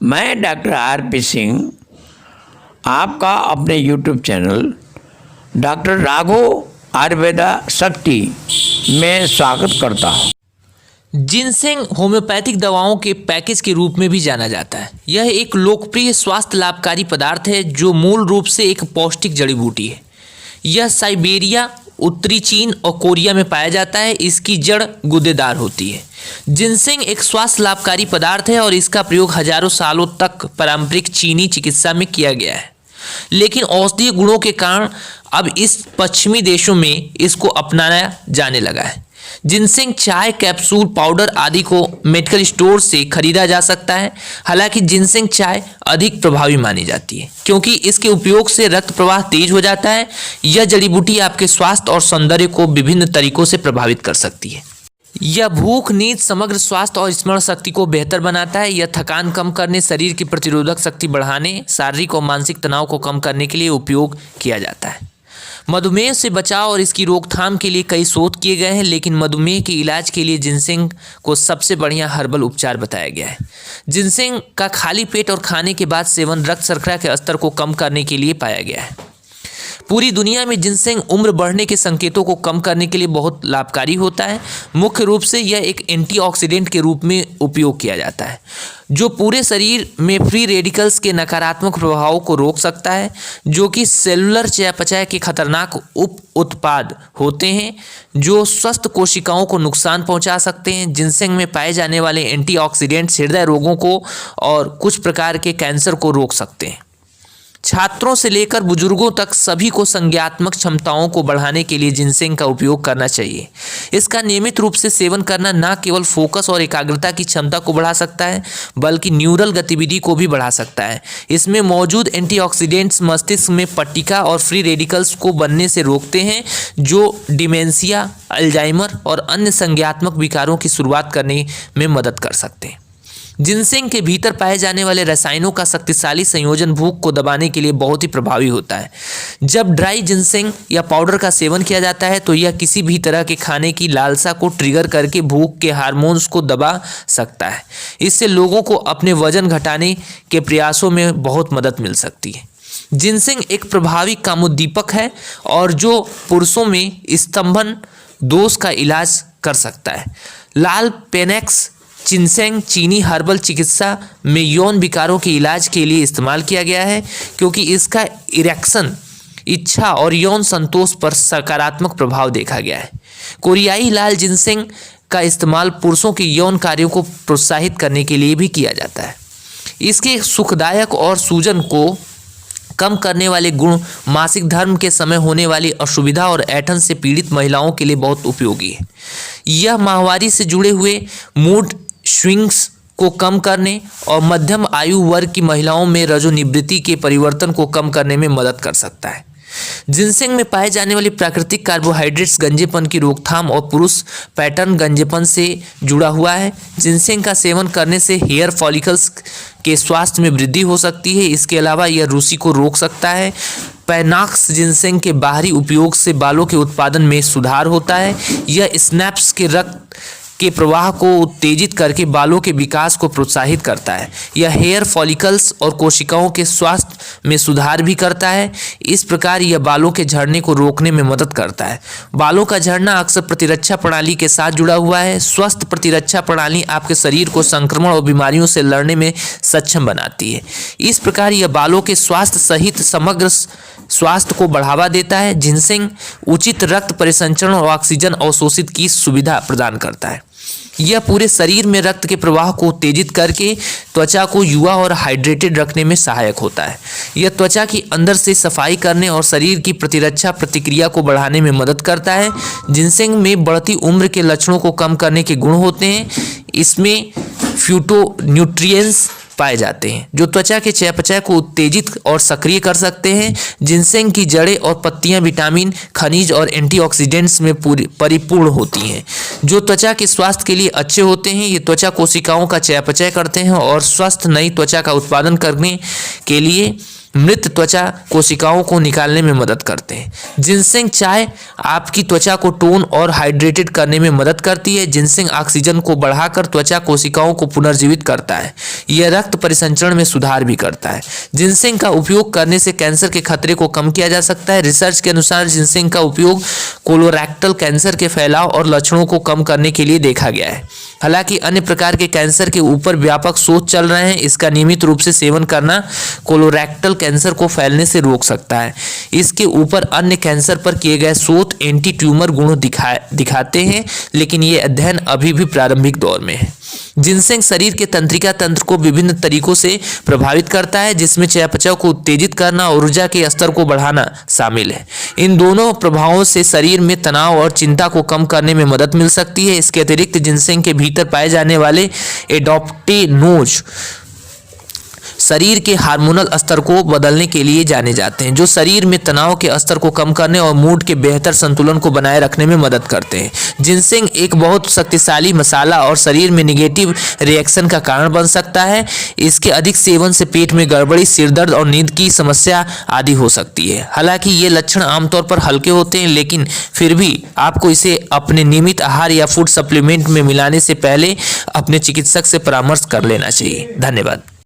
मैं doctor RP. Singh आपका अपने YouTube channel doctor Raghav Ayurveda शक्ति में स्वागत करता हूँ। जिनसेंग होम्योपैथिक दवाओं के पैकेज के रूप में भी जाना जाता है। यह एक लोकप्रिय स्वास्थ्य लाभकारी पदार्थ है जो मूल रूप से एक पौष्टिक जड़ी बूटी है। यह साइबेरिया, उत्तरी चीन और कोरिया में पाया जाता है। इसकी जड़ गूदेदार होती है। जिनसेंग एक स्वास्थ्य लाभकारी पदार्थ है और इसका प्रयोग हजारों सालों तक पारंपरिक चीनी चिकित्सा में किया गया है, लेकिन औषधीय गुणों के कारण अब इस पश्चिमी देशों में इसको अपनाया जाने लगा है। जिनसेंग चाय, कैप्सूल, पाउडर आदि को मेडिकल स्टोर से खरीदा जा सकता है। हालांकि जिनसेंग चाय अधिक प्रभावी मानी जाती है क्योंकि इसके उपयोग से रक्त प्रवाह तेज हो जाता है। यह जड़ी बूटी आपके स्वास्थ्य और सौंदर्य को विभिन्न तरीकों से प्रभावित कर सकती है। यह भूख, नींद, समग्र स्वास्थ्य और स्मरण शक्ति को बेहतर बनाता है। यह थकान कम करने, शरीर की प्रतिरोधक शक्ति बढ़ाने, शारीरिक और मानसिक तनाव को कम करने के लिए उपयोग किया जाता है। मधुमेह से बचाव और इसकी रोकथाम के लिए कई शोध किए गए हैं, लेकिन मधुमेह के इलाज के लिए जिनसेंग को सबसे बढ़िया हर्बल उपचार बताया गया है। जिनसेंग का खाली पेट और खाने के बाद सेवन रक्त शर्करा के स्तर को कम करने के लिए पाया गया है। पूरी दुनिया में जिनसेंग उम्र बढ़ने के संकेतों को कम करने के लिए बहुत लाभकारी होता है। मुख्य रूप से यह एक एंटीऑक्सीडेंट के रूप में उपयोग किया जाता है जो पूरे शरीर में फ्री रेडिकल्स के नकारात्मक प्रभावों को रोक सकता है, जो कि सेलुलर चयापचय के खतरनाक उप उत्पाद होते हैं जो स्वस्थ कोशिकाओं को नुकसान पहुंचा सकते हैं। जिनसेंग में पाए जाने वाले एंटीऑक्सीडेंट्स हृदय रोगों को और कुछ प्रकार के कैंसर को रोक सकते हैं। छात्रों से लेकर बुजुर्गों तक सभी को संज्ञानात्मक क्षमताओं को बढ़ाने के लिए जिनसेंग का उपयोग करना चाहिए। इसका नियमित रूप से सेवन करना न केवल फोकस और एकाग्रता की क्षमता को बढ़ा सकता है बल्कि न्यूरल गतिविधि को भी बढ़ा सकता है। इसमें मौजूद एंटीऑक्सीडेंट्स मस्तिष्क में पट्टिका और फ्री रेडिकल्स को बनने से रोकते हैं जो डिमेंशिया, अल्जाइमर और अन्य संज्ञानात्मक विकारों की शुरुआत करने में मदद कर सकते हैं। जिनसेंग के भीतर पाए जाने वाले रसायनों का शक्तिशाली संयोजन भूख को दबाने के लिए बहुत ही प्रभावी होता है। जब ड्राई जिनसेंग या पाउडर का सेवन किया जाता है तो यह किसी भी तरह के खाने की लालसा को ट्रिगर करके भूख के हार्मोन्स को दबा सकता है। इससे लोगों को अपने वजन घटाने के प्रयासों में बहुत मदद मिल सकती है। जिनसेंग एक प्रभावी कामोद्दीपक है और जो पुरुषों में स्तंभन दोष का इलाज कर सकता है। लाल पेनेक्स जिनसेंग चीनी हर्बल चिकित्सा में यौन विकारों के इलाज के लिए इस्तेमाल किया गया है क्योंकि इसका इरेक्शन, इच्छा और यौन संतोष पर सकारात्मक प्रभाव देखा गया है। कोरियाई लाल जिनसेंग का इस्तेमाल पुरुषों के यौन कार्यों को प्रोत्साहित करने के लिए भी किया जाता है। इसके सुखदायक और सूजन को कम करने वाले गुण मासिक धर्म के समय होने वाली असुविधा और ऐंठन से पीड़ित महिलाओं के लिए बहुत उपयोगी है। यह माहवारी से जुड़े हुए मूड स्विंग्स को कम करने और मध्यम आयु वर्ग की महिलाओं में रजोनिवृत्ति के परिवर्तन को कम करने में मदद कर सकता है। जिनसेंग में पाए जाने वाले प्राकृतिक कार्बोहाइड्रेट्स गंजेपन की रोकथाम और पुरुष पैटर्न गंजेपन से जुड़ा हुआ है। जिनसेंग का सेवन करने से हेयर फॉलिकल्स के स्वास्थ्य में वृद्धि हो सकती है। इसके अलावा यह रूसी को रोक सकता है। पैनाक्स जिनसेंग के बाहरी उपयोग से बालों के उत्पादन में सुधार होता है। यह स्नैप्स के रक्त के प्रवाह को उत्तेजित करके बालों के विकास को प्रोत्साहित करता है। यह हेयर फॉलिकल्स और कोशिकाओं के स्वास्थ्य में सुधार भी करता है। इस प्रकार यह बालों के झड़ने को रोकने में मदद करता है। बालों का झड़ना अक्सर प्रतिरक्षा प्रणाली के साथ जुड़ा हुआ है। स्वस्थ प्रतिरक्षा प्रणाली आपके शरीर को संक्रमण और बीमारियों से लड़ने में सक्षम बनाती है। इस प्रकार यह बालों के स्वास्थ्य सहित समग्र स्वास्थ्य को बढ़ावा देता है। जिनसेंग उचित रक्त परिसंचरण और ऑक्सीजन अवशोषित की सुविधा प्रदान करता है। यह पूरे शरीर में रक्त के प्रवाह को उत्तेजित करके त्वचा को युवा और हाइड्रेटेड रखने में सहायक होता है। यह त्वचा की अंदर से सफाई करने और शरीर की प्रतिरक्षा प्रतिक्रिया को बढ़ाने में मदद करता है। जिनसेंग में बढ़ती उम्र के लक्षणों को कम करने के गुण होते हैं। इसमें फ्यूटोन्यूट्रिएंट्स पाए जाते हैं जो त्वचा के चयापचय को उत्तेजित और सक्रिय कर सकते हैं। जिनसेंग की जड़ें और पत्तियां विटामिन, खनिज और एंटीऑक्सीडेंट्स में परिपूर्ण होती हैं जो त्वचा के स्वास्थ्य के लिए अच्छे होते हैं। ये त्वचा कोशिकाओं का चयापचय करते हैं और स्वस्थ नई त्वचा का उत्पादन करने के लिए मृत त्वचा कोशिकाओं को निकालने में मदद करते हैं। जिनसेंग चाय आपकी त्वचा को टोन और हाइड्रेटेड करने में मदद करती है। जिनसेंग ऑक्सीजन को बढ़ाकर त्वचा कोशिकाओं को पुनर्जीवित करता है। यह रक्त परिसंचरण में सुधार भी करता है। जिनसेंग का उपयोग करने से कैंसर के खतरे को कम किया जा सकता है। रिसर्च के अनुसार जिनसेंग का उपयोग कोलोरेक्टल कैंसर के फैलाव और लक्षणों को कम करने के लिए देखा गया है। हालांकि अन्य प्रकार के कैंसर के ऊपर व्यापक शोध चल रहे हैं। इसका नियमित रूप से सेवन करना कोलोरेक्टल कैंसर को फैलने से रोक सकता है। इसके ऊपर अन्य कैंसर पर किए गए शोध एंटी ट्यूमर गुण दिखाते हैं, लेकिन ये अध्ययन अभी भी प्रारंभिक दौर में है। जिनसेंग शरीर के तंत्रिका तंत्र को विभिन्न तरीकों से प्रभावित करता है, जिसमें चयापचय को उत्तेजित करना और ऊर्जा के स्तर को बढ़ाना शामिल है। इन दोनों प्रभावों से शरीर में तनाव और चिंता को कम करने में मदद मिल सकती है। इसके अतिरिक्त जिनसेंग के भीतर पाए जाने वाले एडोप्टेनोज शरीर के हार्मोनल स्तर को बदलने के लिए जाने जाते हैं, जो शरीर में तनाव के स्तर को कम करने और मूड के बेहतर संतुलन को बनाए रखने में मदद करते हैं। जिनसेंग एक बहुत शक्तिशाली मसाला और शरीर में नेगेटिव रिएक्शन का कारण बन सकता है। इसके अधिक सेवन से पेट में गड़बड़ी, सिरदर्द और नींद की समस्या आदि हो सकती है। हालांकि ये लक्षण आमतौर पर हल्के होते हैं, लेकिन फिर भी आपको इसे अपने नियमित आहार या फूड सप्लीमेंट में मिलाने से पहले अपने चिकित्सक से परामर्श कर लेना चाहिए। धन्यवाद।